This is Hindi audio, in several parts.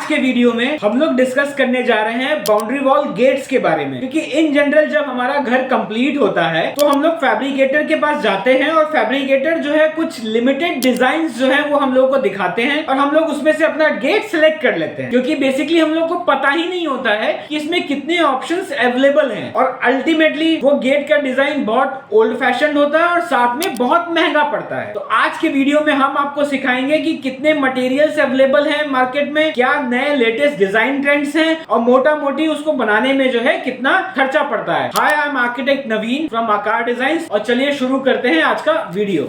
के वीडियो में हम लोग डिस्कस करने जा रहे हैं बाउंड्री वॉल गेट्स के बारे में, क्योंकि इन जनरल जब हमारा घर कंप्लीट होता है तो हम लोग फैब्रिकेटर के पास जाते हैं और फैब्रिकेटर जो है कुछ लिमिटेड डिजाइन जो है वो हम लोग को दिखाते हैं और हम लोग उसमें से अपना गेट सिलेक्ट कर लेते हैं, क्योंकि बेसिकली हम लोग को पता ही नहीं होता है कि इसमें कितने ऑप्शंस अवेलेबल हैं और अल्टीमेटली वो गेट का डिजाइन बहुत ओल्ड फैशन होता है और साथ में बहुत महंगा पड़ता है। तो आज के वीडियो में हम आपको सिखाएंगे कि कितने मटेरियल्स अवेलेबल हैं मार्केट में, क्या नए लेटेस्ट डिजाइन ट्रेंड्स हैं और मोटा मोटी उसको बनाने में जो है कितना खर्चा पड़ता है। Hi, I am architect Naveen from Aakar designs और चलिए शुरू करते हैं आज का वीडियो।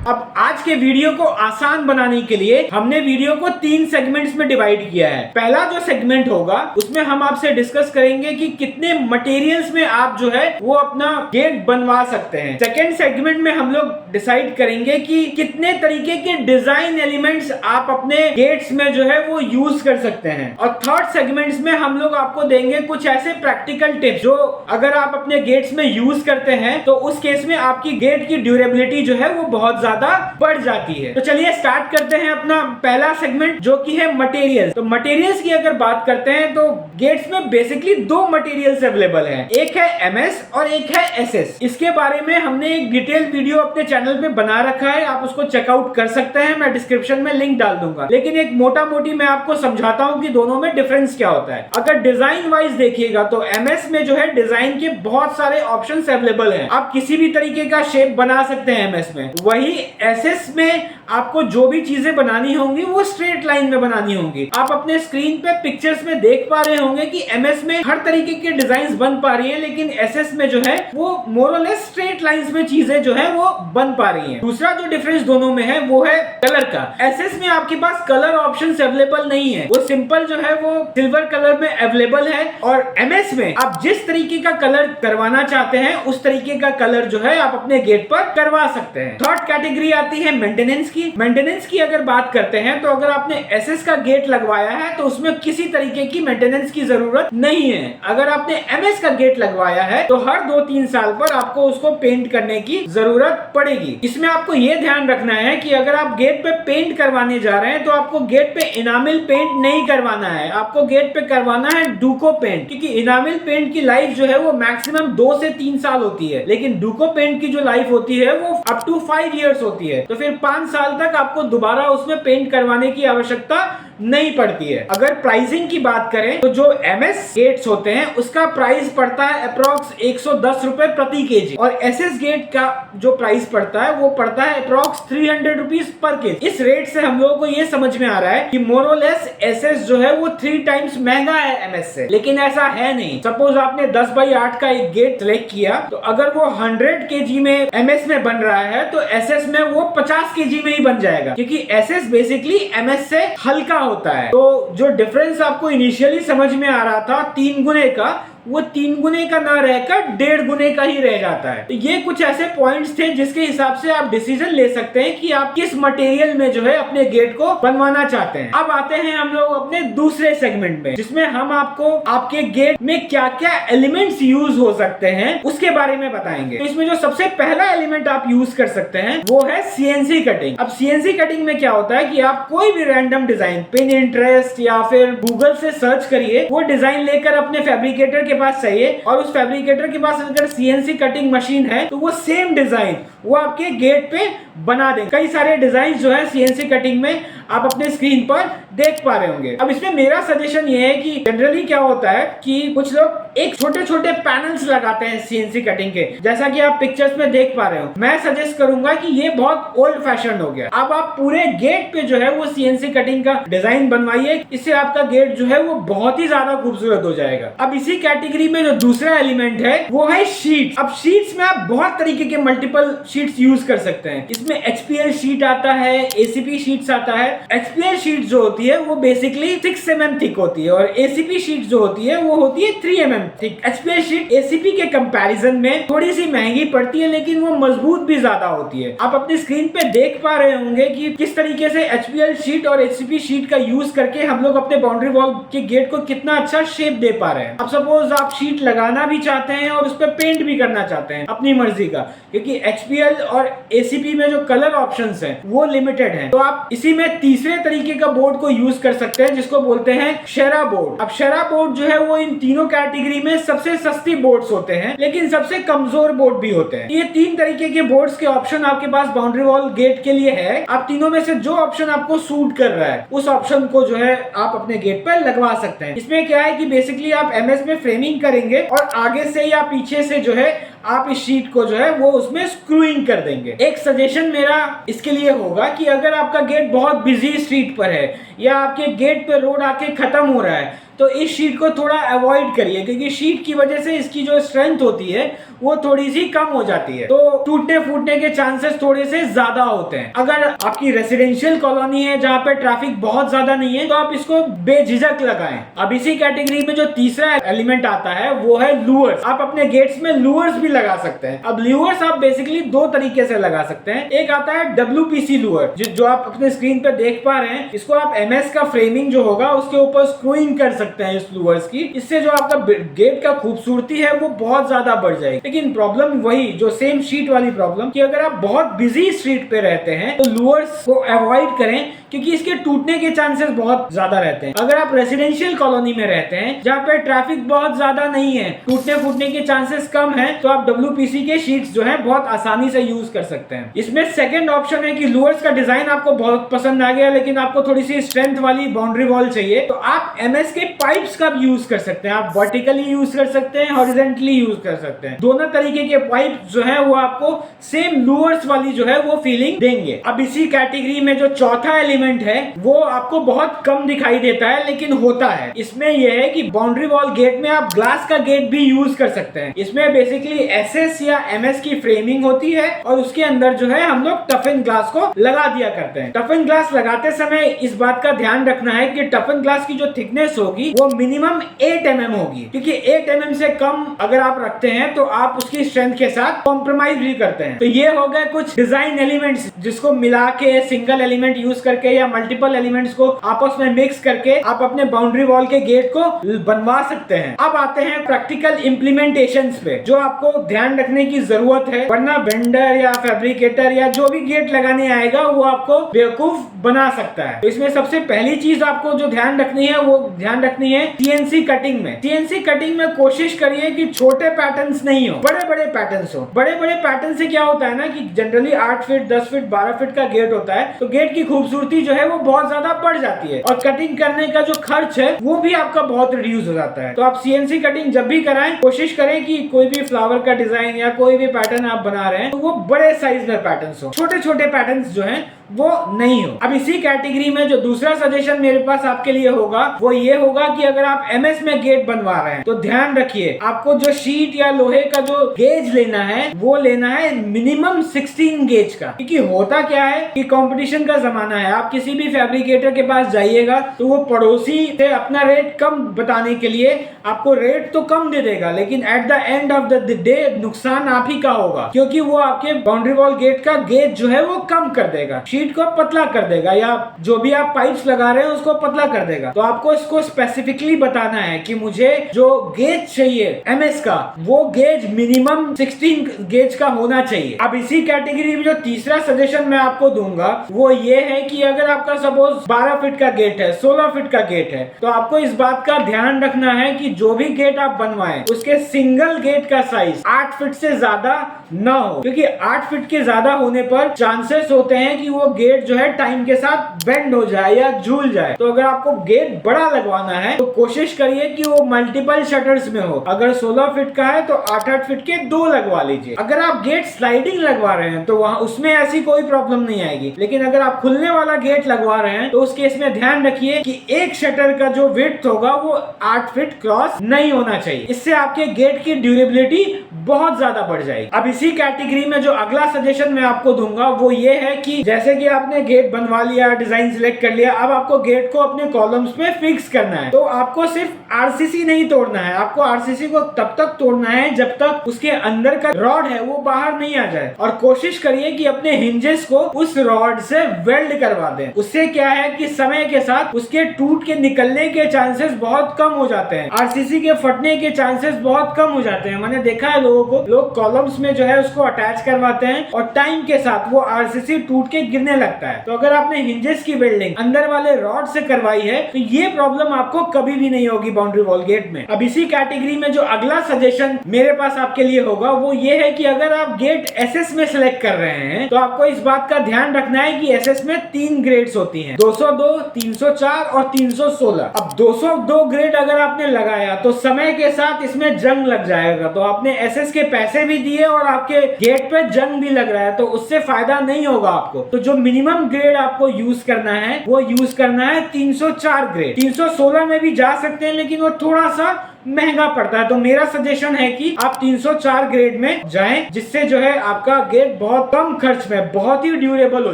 अब आज के वीडियो को आसान बनाने के लिए हमने वीडियो को 3 सेगमेंट्स में डिवाइड किया है। पहला जो सेगमेंट होगा उसमें हम आपसे डिस्कस करेंगे कि कितने मटेरियल्स में आप जो है वो अपना गेट बनवा सकते हैं। सेकेंड सेगमेंट में हम लोग डिसाइड करेंगे कि कितने तरीके के डिजाइन एलिमेंट्स आप अपने गेट्स में जो है वो यूज कर सकते हैं। और थर्ड सेगमेंट्स में हम लोग आपको देंगे कुछ ऐसे प्रैक्टिकल टिप्स जो अगर आप अपने गेट्स में यूज करते हैं तो उस केस में आपकी गेट की ड्यूरेबिलिटी जो है वो बहुत ज्यादा बढ़ जाती है। तो चलिए स्टार्ट करते हैं अपना पहला सेगमेंट जो कि है मटेरियल्स। तो मटेरियल्स की अगर बात करते हैं तो गेट्स में बेसिकली 2 मटेरियल्स अवेलेबल हैं, एक है एमएस और एक है एसएस। इसके बारे में हमने एक डिटेल वीडियो अपने चैनल पे बना रखा है, आप उसको चेकआउट कर सकते हैं, मैं डिस्क्रिप्शन में लिंक डाल दूंगा। लेकिन एक मोटा मोटी मैं आपको समझाता हूं कि दोनों में डिफरेंस क्या होता है। अगर डिजाइन वाइज देखिएगा तो एमएस में जो है डिजाइन के बहुत सारे ऑप्शंस अवेलेबल हैं, आप किसी भी तरीके का शेप बना सकते हैं एमएस में। वही एसएस में आपको जो भी चीजें बनानी होंगी वो स्ट्रेट लाइन में बनानी होंगी। आप अपने स्क्रीन पे पिक्चर्स में देख पा रहे होंगे कि एमएस में हर तरीके के डिजाइन्स बन पा रही हैं, लेकिन एसएस में जो है वो मोर और लेस स्ट्रेट लाइंस में चीजें जो है वो बन पा रही हैं। दूसरा जो डिफरेंस दोनों में है वो है कलर का। एसएस में आपके पास कलर ऑप्शंस अवेलेबल नहीं है, वो सिंपल जो है वो सिल्वर कलर में अवेलेबल है। और एमएस में आप जिस तरीके का कलर करवाना चाहते हैं उस तरीके का कलर जो है आप अपने गेट पर करवा सकते हैं। थर्ड कैटेगरी आती है मेंटेनेंस की। मेंटेनेंस की अगर बात करते हैं तो अगर आपने एसएस का गेट लगवाया है तो उसमें किसी तरीके की मेंटेनेंस की जरूरत नहीं है। अगर आपने एमएस का गेट लगवाया है तो हर 2-3 साल पर आपको उसको पेंट करने की जरूरत पड़ेगी। इसमें आपको यह ध्यान रखना है कि अगर आप गेट पे पेंट करवाने जा रहे हैं तो आपको गेट पे इनामिल पेंट नहीं करवाना है, आपको गेट पे करवाना है डुको पेंट, क्योंकि इनामिल पेंट की लाइफ जो है वो मैक्सिमम 2 से 3 साल होती है, लेकिन डुको पेंट की जो लाइफ होती है वो अप टू 5 इयर्स होती है। तो फिर 5 साल तक आपको दोबारा उसमें पेंट करवाने की आवश्यकता नहीं पड़ती है। अगर प्राइसिंग की बात करें तो जो एमएस गेट्स होते हैं उसका प्राइस पड़ता है अप्रॉक्स 110 रुपए प्रति केजी और एसएस गेट का जो प्राइस पड़ता है वो पड़ता है अप्रॉक्स 300 रुपीज पर केजी। इस रेट से हम लोगों को ये समझ में आ रहा है कि मोर और लेस एसएस जो है वो 3 टाइम्स महंगा है एमएस से, लेकिन ऐसा है नहीं। सपोज आपने 10x8 का एक गेट सिलेक्ट किया तो अगर वो 100 केजी में एमएस में बन रहा है तो एसएस में वो 50 केजी में ही बन जाएगा, क्योंकि एसएस बेसिकली एमएस से हल्का होता है। तो जो डिफरेंस आपको इनिशियली समझ में आ रहा था 3 गुने का, वो 3 गुने का ना रहकर 1.5 गुने का ही रह जाता है। तो ये कुछ ऐसे पॉइंट्स थे जिसके हिसाब से आप डिसीजन ले सकते हैं कि आप किस मटेरियल में जो है अपने गेट को बनवाना चाहते हैं। अब आते हैं हम लोग अपने दूसरे सेगमेंट में, जिसमें हम आपको आपके गेट में क्या क्या एलिमेंट्स यूज हो सकते हैं उसके बारे में बताएंगे। तो इसमें जो सबसे पहला एलिमेंट आप यूज कर सकते हैं वो है सीएनसी कटिंग। अब सीएनसी कटिंग में क्या होता है कि आप कोई भी रैंडम डिजाइन पिनिंटरेस्ट या फिर गूगल से सर्च करिए, वो डिजाइन लेकर अपने फैब्रिकेटर के पास चाहिए और उस फैब्रिकेटर के पास अगर सीएनसी कटिंग मशीन है तो वो सेम डिजाइन वो आपके गेट पे बना देंगे। कई सारे डिजाइन जो है सीएनसी कटिंग में आप अपने स्क्रीन पर देख पा रहे होंगे। अब इसमें मेरा सजेशन ये है कि जनरली क्या होता है कि कुछ लोग एक छोटे छोटे पैनल्स लगाते हैं सीएनसी कटिंग के, जैसा कि आप पिक्चर्स में देख पा रहे हो। मैं सजेस्ट करूंगा कि ये बहुत ओल्ड फैशन हो गया। अब आप पूरे गेट पे जो है वो सीएनसी कटिंग का डिजाइन बनवाइए, इससे आपका गेट जो है वो बहुत ही ज्यादा खूबसूरत हो जाएगा। अब इसी कैटेगरी में जो दूसरा एलिमेंट है वो है शीट। अब शीट्स में आप बहुत तरीके के मल्टीपल शीट्स यूज कर सकते हैं। इसमें एचपीएल शीट आता है, एसीपी शीट्स आता है। एचपीएल शीट जो होती है वो बेसिकली 6 mm थिक होती है और एसीपी शीट जो होती है वो होती है 3 mm thick. HPL sheet ACP के कंपैरिजन में थोड़ी सी महंगी पड़ती है, लेकिन वो मजबूत भी ज्यादा होती है। आप अपनी स्क्रीन पे देख पा रहे होंगे कि किस तरीके से एचपीएल शीट और एचसीपी शीट का यूज करके हम लोग अपने बाउंड्री वॉल के गेट को कितना अच्छा शेप दे पा रहे हैं। अब सपोज आप शीट लगाना भी चाहते हैं और उस पर पेंट भी करना चाहते हैं अपनी मर्जी का, क्योंकि एचपीएल टीपीएल और एसीपी में जो कलर ऑप्शंस हैं वो लिमिटेड हैं। तो आप इसी में तीसरे तरीके का बोर्ड को यूज कर सकते हैं जिसको बोलते हैं शेरा बोर्ड। अब शेरा बोर्ड जो है वो इन तीनों कैटेगरी में सबसे सस्ती बोर्ड्स होते हैं लेकिन सबसे कमजोर बोर्ड भी होते हैं। ये तीन तरीके के बोर्ड्स के ऑप्शन आपके पास बाउंड्री वॉल गेट के लिए है। आप तीनों में से जो ऑप्शन आपको सूट कर रहा है उस ऑप्शन को जो है आप अपने गेट पर लगवा सकते हैं। इसमें क्या है कि बेसिकली आप एमएस में फ्रेमिंग करेंगे और आगे से या पीछे से जो है आप इस शीट को जो है वो उसमें स्क्रूइंग कर देंगे। एक सजेशन मेरा इसके लिए होगा कि अगर आपका गेट बहुत बिजी स्ट्रीट पर है या आपके गेट पे रोड आके खत्म हो रहा है तो इस शीट को थोड़ा अवॉइड करिए क्योंकि शीट की वजह से इसकी जो स्ट्रेंथ होती है वो थोड़ी सी कम हो जाती है, तो टूटने फूटने के चांसेस थोड़े से ज्यादा होते हैं। अगर आपकी रेसिडेंशियल कॉलोनी है जहाँ पे ट्रैफिक बहुत ज्यादा नहीं है तो आप इसको बेझिझक लगाएं। अब इसी कैटेगरी में जो तीसरा एलिमेंट आता है वो है लूअर्स। आप अपने गेट्स में लूअर्स भी लगा सकते हैं। अब लूअर्स आप बेसिकली दो तरीके से लगा सकते हैं। एक आता है WPC लूअर जो आप अपने स्क्रीन पे देख पा रहे हैं। इसको आप MS का फ्रेमिंग जो होगा उसके ऊपर स्क्रूइंग कर सकते हैं इस लूअर्स की। इससे जो आपका गेट का खूबसूरती है वो बहुत ज्यादा बढ़ जाएगी। लेकिन प्रॉब्लम वही जो सेम शीट वाली प्रॉब्लम कि अगर आप बहुत बिजी स्ट्रीट पे रहते हैं तो लूअर्स को अवॉइड करें क्योंकि इसके टूटने के चांसेस बहुत ज्यादा रहते हैं। अगर आप रेसिडेंशियल कॉलोनी में रहते हैं जहाँ पे ट्रैफिक बहुत ज्यादा नहीं है, टूटने फूटने के चांसेस कम है, तो आप WPC के शीट्स जो है बहुत आसानी से यूज कर सकते हैं। इसमें सेकंड ऑप्शन है कि लूअर्स का डिजाइन आपको बहुत पसंद आ गया लेकिन आपको थोड़ी सी स्ट्रेंथ वाली बाउंड्री वॉल चाहिए तो आप MS के पाइप्स का भी यूज कर सकते हैं। आप वर्टिकली यूज कर सकते हैं, हॉरिजॉन्टली यूज कर सकते हैं। दोनों तरीके के पाइप जो है वो आपको सेम लूअर्स वाली जो है वो फीलिंग देंगे। अब इसी कैटेगरी में जो चौथा एलिमेंट है वो आपको बहुत कम दिखाई देता है लेकिन होता है। इसमें यह है कि बाउंड्री वॉल गेट में आप ग्लास का गेट भी यूज कर सकते हैं। इसमें बेसिकली SS या MS की फ्रेमिंग होती है और उसके अंदर जो है हम लोग टफन ग्लास को लगा दिया करते हैं। टफन ग्लास लगाते समय इस बात का ध्यान रखना है कि टफन ग्लास की जो थिकनेस होगी वो मिनिमम 8 mm होगी क्योंकि 8 mm से कम अगर आप रखते हैं तो आप उसकी स्ट्रेंथ के साथ कॉम्प्रोमाइज भी करते हैं। तो ये हो गए कुछ डिजाइन एलिमेंट्स जिसको मिला के सिंगल एलिमेंट यूज करके या मल्टीपल एलिमेंट्स को आपस में मिक्स करके आप अपने बाउंड्री वॉल के गेट को बनवा सकते हैं। अब आते हैं प्रैक्टिकल इंप्लीमेंटेशंस पे जो आपको ध्यान रखने की जरूरत है, वरना वेंडर या फैब्रिकेटर या जो भी गेट लगाने आएगा वो आपको बेवकूफ बना सकता है। तो इसमें सबसे पहली चीज आपको जो ध्यान रखनी है वो ध्यान रखनी है CNC कटिंग में। CNC कटिंग में कोशिश करिए कि छोटे पैटर्न्स नहीं हो, बड़े बड़े पैटर्न्स हो। बड़े बड़े पैटर्न से क्या होता है ना कि जनरली 8 फीट 10 फीट 12 फीट का गेट होता है तो गेट की खूबसूरती जो है वो बहुत ज्यादा बढ़ जाती है और कटिंग करने का जो खर्च है वो भी आपका बहुत रिड्यूस हो जाता है। तो आप CNC कटिंग जब भी कराएं कोशिश करें कि कोई भी फ्लावर का डिजाइन या कोई भी पैटर्न आप बना रहे हैं तो वो बड़े साइज में पैटर्न्स हो, छोटे छोटे पैटर्न्स जो हैं वो नहीं हो। अब इसी कैटेगरी में जो दूसरा सजेशन मेरे पास आपके लिए होगा वो ये होगा कि अगर आप MS में गेट बनवा रहे हैं तो ध्यान रखिए आपको जो शीट या लोहे का जो गेज लेना है वो लेना है मिनिमम 16 गेज का। क्योंकि होता क्या है कि कंपटीशन का जमाना है, आप किसी भी फैब्रिकेटर के पास जाइएगा तो वो पड़ोसी से अपना रेट कम बताने के लिए आपको रेट तो कम दे देगा लेकिन at the end of the day नुकसान आप ही का होगा क्योंकि वो आपके बाउंड्री वॉल गेट का गेज जो है वो कम कर देगा, शीट को पतला कर देगा या जो भी आप पाइप्स लगा रहे हैं उसको पतला कर देगा। तो आपको इसको स्पेसिफिकली बताना है कि मुझे जो गेज चाहिए MS का वो गेज मिनिमम 16 गेज का होना चाहिए। अब इसी कैटेगरी में जो तीसरा सजेशन मैं आपको दूंगा वो ये है कि अगर आपका सपोज 12 फीट का गेट है, 16 फीट का गेट है तो आपको इस बात का ध्यान रखना है कि जो भी गेट आप बनवाएं उसके सिंगल गेट का साइज 8 फीट से ज्यादा ना हो क्योंकि 8 फीट के ज्यादा होने पर चांसेस होते हैं कि वो गेट जो है टाइम के साथ बेंड हो जाए या झूल जाए। तो अगर आपको गेट बड़ा लगवाना है तो कोशिश करिए कि वो मल्टीपल शटर्स में हो। अगर 16 फीट का है तो 8-8 फीट के 2 लगवा लीजिए। अगर आप गेट स्लाइडिंग लगवा रहे हैं तो वहां उसमें ऐसी कोई प्रॉब्लम नहीं आएगी, लेकिन अगर आप खुलने वाला गेट लगवा रहे हैं तो उस केस में ध्यान रखिए कि एक शटर का जो विड्थ होगा वो 8 फीट क्रॉस नहीं होना चाहिए। इससे आपके गेट की ड्यूरेबिलिटी बहुत ज्यादा बढ़ जाएगी। अब इसी कैटेगरी में जो अगला सजेशन मैं आपको दूंगा वो ये है कि जैसे कि आपने गेट बनवा लिया, डिजाइन सिलेक्ट कर लिया, अब आपको गेट को अपने कॉलम्स में फिक्स करना है। तो आपको सिर्फ RCC नहीं तोड़ना है, आपको RCC को तब तक तोड़ना है जब तक तक उसके अंदर का रॉड है वो बाहर नहीं आ जाए। और कोशिश करिए कि अपने हिंजेस को उस रॉड से वेल्ड करवा दें। उससे क्या है कि समय के साथ उसके टूट के निकलने के चांसेस बहुत कम हो जाते हैं, आरसीसी के फटने के चांसेस बहुत कम हो जाते हैं। मैंने देखा है लोगों को, लोग कॉलम्स में जो है उसको अटैच करवाते हैं और टाइम के साथ वो आरसीसी टूट के गिरने लगता है। तो अगर आपने हिंजेस की वेल्डिंग अंदर वाले रॉड से करवाई है तो ये प्रॉब्लम आपको कभी भी नहीं होगी बाउंड्री वॉल गेट में। अब इसी कैटेगरी में जो अगला सजेशन मेरे पास आपके लिए होगा वो ये है कि अगर आप गेट एसएस में सिलेक्ट कर रहे हैं तो आपको इस बात का ध्यान रखना है कि एसएस में 3 ग्रेड्स होती हैं, 202, 304 और 316। अब 202 ग्रेड अगर आपने लगाया तो समय के साथ इसमें जंग लग जाएगा। तो आपने एसएस के पैसे भी दिए और आपके गेट पे जंग भी लग रहा है, तो उससे फायदा नहीं होगा आपको। तो जो मिनिमम ग्रेड आपको यूज करना है वो यूज करना है 304 ग्रेड। 316 में भी जा सकते हैं लेकिन वो थोड़ा सा महंगा पड़ता है। तो मेरा सजेशन है कि आप 304 ग्रेड में जाएं, जिससे जो है आपका गेट बहुत कम खर्च में बहुत ही ड्यूरेबल हो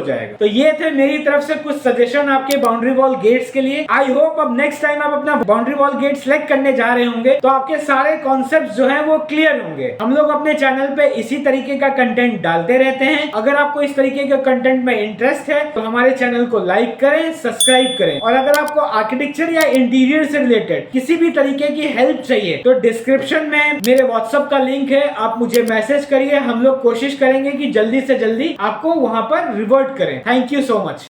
जाएगा। तो ये थे मेरी तरफ से कुछ सजेशन आपके बाउंड्री वॉल गेट्स के लिए। आई होप अब नेक्स्ट टाइम आप अपना बाउंड्री वॉल गेट सिलेक्ट करने जा रहे होंगे तो आपके सारे कॉन्सेप्ट जो है वो क्लियर होंगे। हम लोग अपने चैनल पे इसी तरीके का कंटेंट डालते रहते हैं। अगर आपको इस तरीके के कंटेंट में इंटरेस्ट है तो हमारे चैनल को लाइक करें, सब्सक्राइब करें। और अगर आपको आर्किटेक्चर या इंटीरियर से रिलेटेड किसी भी तरीके की हेल्प चाहिए तो डिस्क्रिप्शन में मेरे व्हाट्सएप का लिंक है, आप मुझे मैसेज करिए। हम लोग कोशिश करेंगे कि जल्दी से जल्दी आपको वहां पर रिवर्ट करें। Thank you so much.